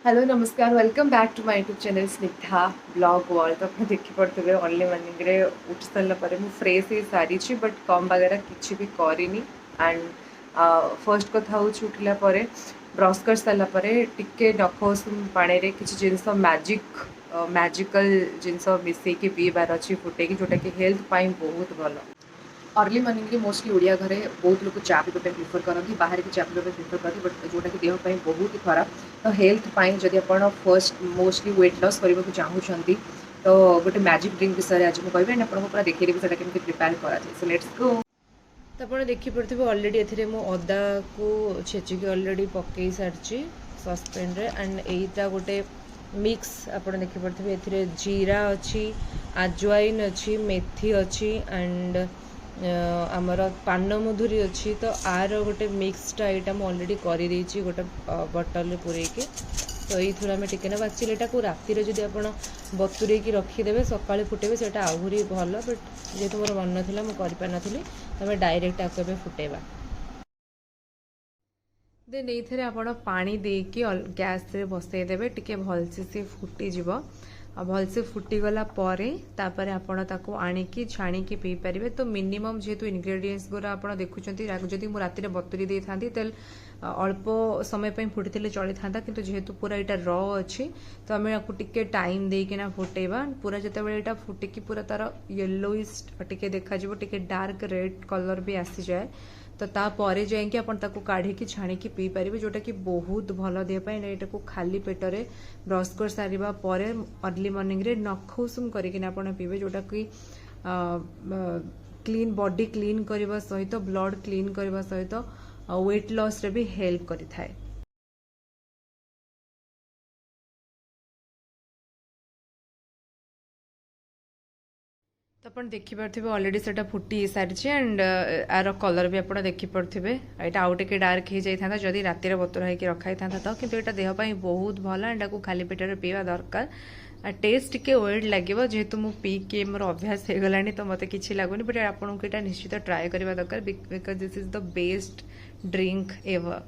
Hello नमस्कार welcome back to my YouTube channel Snigdha blog world. तो आप देखिपे अर्ली मॉर्निंग रे उठ सारा पर फ्रेश हो सारी बट कम वगैरह किसी भी करनी एंड फर्स्ट कथा हूँ उठला ब्रश कर सारापर टिके नख उषुम पाने किसी जिनस मैजिकल जिनस मिसेकी पीबार अच्छी फुटेकी जोटा कि हेल्थ बहुत भल। अर्ली मॉर्निंग मोस्टली ओडिया घरे बहुत लोग चा पीवा प्रिफर करती बाहर की चा पीवा प्रिफर करती बट जोटा कि देहपाई बहुत ही खराब। तो हेल्थ जदि आप फर्स्ट मोस्टली वेट लॉस करने को चाहूँगी तो गोटे मैजिक ड्रिंक विषय आज मुझे कहबी एंड आपको पूरा देखिए सर केମିତି प्रिपेयर कराए। So let's go. तो आप देखिपे अलरेडी ए अदा को छेचिकी अलरेडी पकई सारी ससपेन एंड यहीटा गोटे मिक्स आप देखिपे जीरा अच्छी आजवाइन अच्छी मेथी अच्छी एंड आमर पान मधुरी अच्छी। तो आर गोटे मिक्सटा यहाँ मुझे अलरेडी कर गोटे बटल पूरेकी। तो ये आम टिके ना एक्चुअली यहाँ रातिर जब आप बतुरे रखीदे सका फुटेबे से आहरी भल बट जेहतु मोर मन ना मुझे करी तो डायरेक्ट आपको फुटेबा। देन ये आप पानी देकी गैस रे बसईदेवे टिके भलसे से फुटीज भलसे फुटीगला तापर आपण ताको आनिकी छाणिकी पी पारे। तो मिनिमम जेहेतु इनग्रेडिएंट्स गुरा आप देखुं जदि मुझे राति बतुरी दे था तेल अल्प समय फुटी चली था कि जेहेतु पूरा यहाँ र अच्छी तो आम आपको टिके टाइम देकिना फुटेबा पूरा जिते यहाँ फुटिकी पूरा तार येलोइश टिके देखा टिके डार्क रेड कलर भी आसी जाए। तो तापर जाकि आपको काढ़ी छाणिकी पी पारे जोटा कि बहुत भल देहपाई। यहाँ को खाली पेटरे ब्रश कर सारा पर अर्ली मॉर्निंग रे नख उषुम करके पीबे जोटा कि क्लीन बॉडी क्लीन करने सहित ब्लड क्लीन करने सहित वेट लॉस रे भी हेल्प करिथाए। तो आप देखिपे अलरेडी से फुटी सारी एंड आर कलर भी आप देखिपे यहाँ आउ टे डार्क हो जाता जदि रातिर बतुरा होकर रखाई था तो कि यहाँ देहपाई बहुत भल एंड को खाली पेटर पीवा दरकार। टेस्ट टिके वेट लगे जेहेतु मु पी के मोर अभ्यास हो गला तो मत कि लगुनि बट आपको निश्चित ट्राए करवा दरकार because this is the best drink ever.